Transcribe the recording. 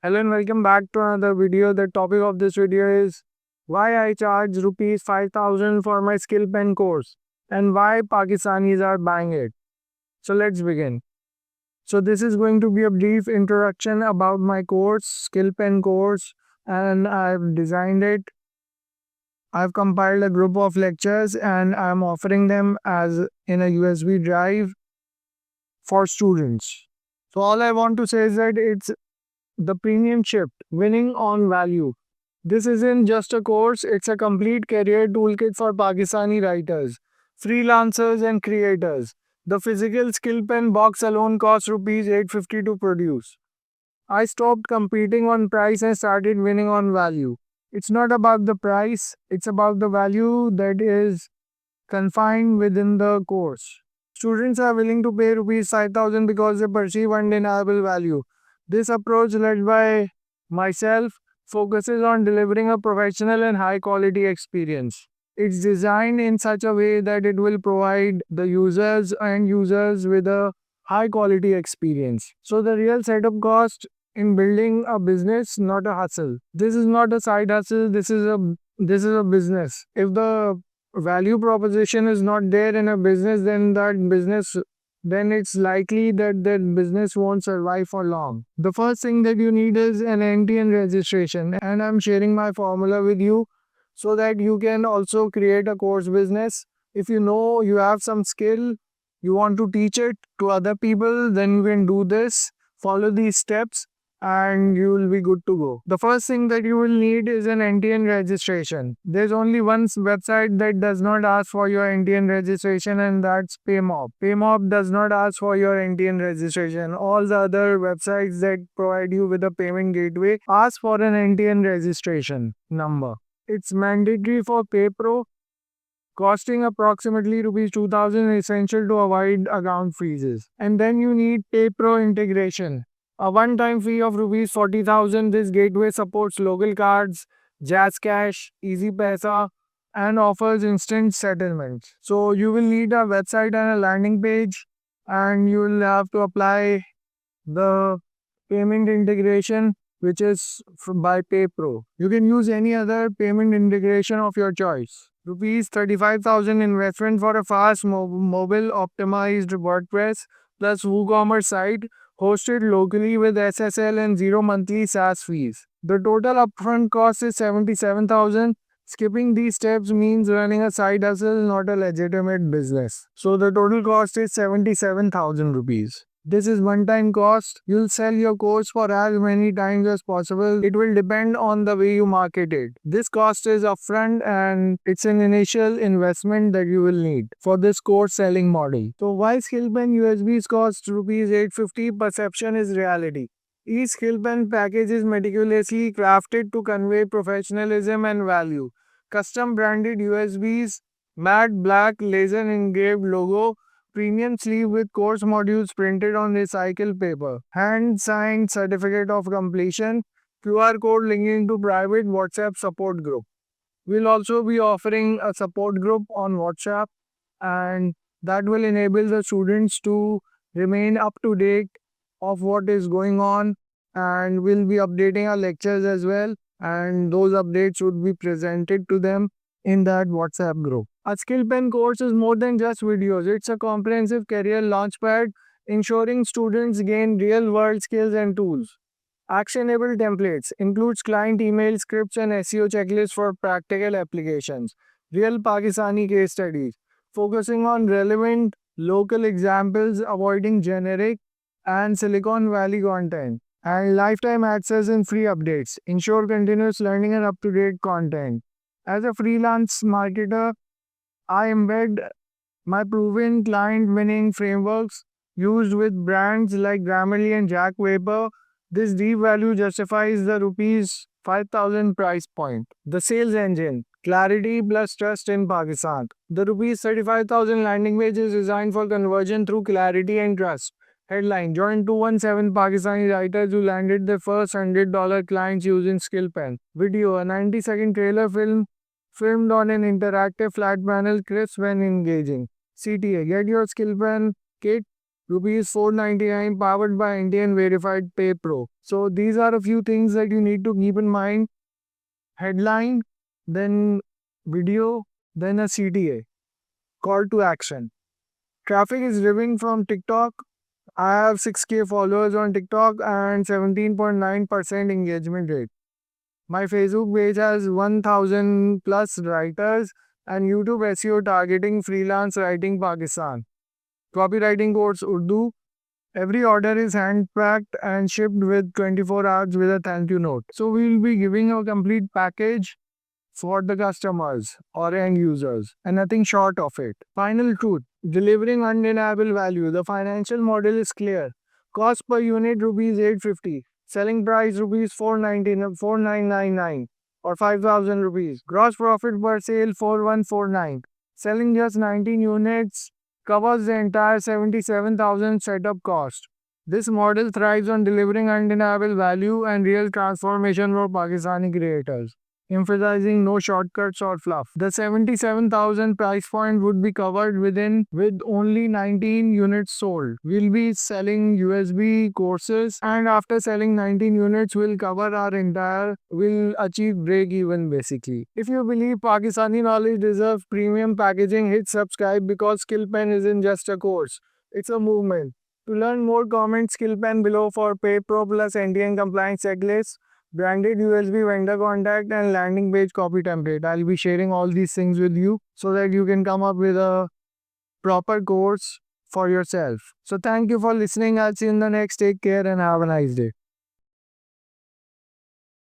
Hello and welcome back to another video. The topic of this video is why I charge rupees 5000 for my skill pen course and why Pakistanis are buying it. So let's begin. So this is going to be a brief introduction about my course, skill pen course, and I've designed it. I've compiled a group of lectures and I'm offering them as in a USB drive for students. So all I want to say is that it's the premium shift, winning on value. This isn't just a course, it's a complete career toolkit for Pakistani writers, freelancers, and creators. The physical skill pen box alone costs rupees 850 to produce. I stopped competing on price and started winning on value. It's not about the price, it's about the value that is confined within the course. Students are willing to pay rupees 5000 because they perceive undeniable value. This approach, led by myself, focuses on delivering a professional and high quality experience. It's designed in such a way that it will provide the users with a high quality experience. So the real setup cost in building a business, not a hustle. This is not a side hustle, this is a business. If the value proposition is not there in a business, then it's likely that that business won't survive for long. The first thing that you need is an NTN registration, and I'm sharing my formula with you so that you can also create a course business. If you know you have some skill, you want to teach it to other people, then you can do this, follow these steps, and you will be good to go. The first thing that you will need is an NTN registration. There's only one website that does not ask for your NTN registration, and that's PayMob. PayMob does not ask for your NTN registration. All the other websites that provide you with a payment gateway ask for an NTN registration number. It's mandatory for PayPro, costing approximately rupees 2000, essential to avoid account freezes. And then you need PayPro integration. A one-time fee of rupees 40,000. This gateway supports local cards, Jazz Cash, Easy Pesa, and offers instant settlements. So you will need a website and a landing page, and you will have to apply the payment integration, which is by PayPro. You can use any other payment integration of your choice. Rupees 35,000 investment for a fast mobile optimized WordPress plus WooCommerce site hosted locally with SSL and zero monthly SaaS fees. The total upfront cost is 77,000. Skipping these steps means running a side hustle, not a legitimate business. So the total cost is 77,000 rupees. This is one-time cost. You'll sell your course for as many times as possible. It will depend on the way you market it. This cost is upfront and it's an initial investment that you will need for this course selling model. So why SkillPen USBs cost rupees 850? Perception is reality. Each SkillPen package is meticulously crafted to convey professionalism and value. Custom branded USBs, matte black laser engraved logo, premium sleeve with course modules printed on recycled paper, hand signed certificate of completion, QR code linking to private WhatsApp support group. We'll also be offering a support group on WhatsApp, and that will enable the students to remain up to date of what is going on, and we'll be updating our lectures as well, and those updates would be presented to them in that WhatsApp group. A skill pen course is more than just videos. It's a comprehensive career launchpad ensuring students gain real world skills and tools. Actionable templates includes client email scripts and SEO checklists for practical applications. Real Pakistani case studies focusing on relevant local examples, avoiding generic and Silicon Valley content. And lifetime access and free updates ensure continuous learning and up-to-date content. As a freelance marketer, I embed my proven client winning frameworks used with brands like Grammarly and Jack Weber. This deep value justifies the rupees 5000 price point. The sales engine, clarity plus trust in Pakistan. The rupees 35,000 landing page is designed for conversion through clarity and trust. Headline: Join 217 Pakistani writers who landed their first $100 clients using SkillPen. Video: a 90-second trailer film filmed on an interactive flat panel, crisp and engaging. CTA: Get your SkillPen kit, rupees 499, powered by Indian verified PayPro. So these are a few things that you need to keep in mind. Headline, then video, then a CTA. Call to action. Traffic is driven from TikTok. I have 6K followers on TikTok and 17.9% engagement rate. My Facebook page has 1000 plus writers and YouTube SEO targeting freelance writing Pakistan. Copywriting course Urdu. Every order is hand packed and shipped with 24 hours with a thank you note. So we will be giving a complete package for the customers or end users and nothing short of it. Final truth, delivering undeniable value. The financial model is clear. Cost per unit rupees 850. Selling price rupees 4999 or 5000 rupees. Gross profit per sale 4149. Selling just 19 units covers the entire 77,000 setup cost. This model thrives on delivering undeniable value and real transformation for Pakistani creators, emphasizing no shortcuts or fluff. The 77,000 price point would be covered with only 19 units sold. We'll be selling USB courses, and after selling 19 units we'll achieve break even basically. If you believe Pakistani knowledge deserves premium packaging, hit subscribe because SkillPen isn't just a course. It's a movement. To learn more, comment SkillPen below for Pay Pro Plus NTN compliance checklist, branded USB vendor contact, and landing page copy template. I'll be sharing all these things with you so that you can come up with a proper course for yourself. So thank you for listening. I'll see you in the next. Take care and have a nice day.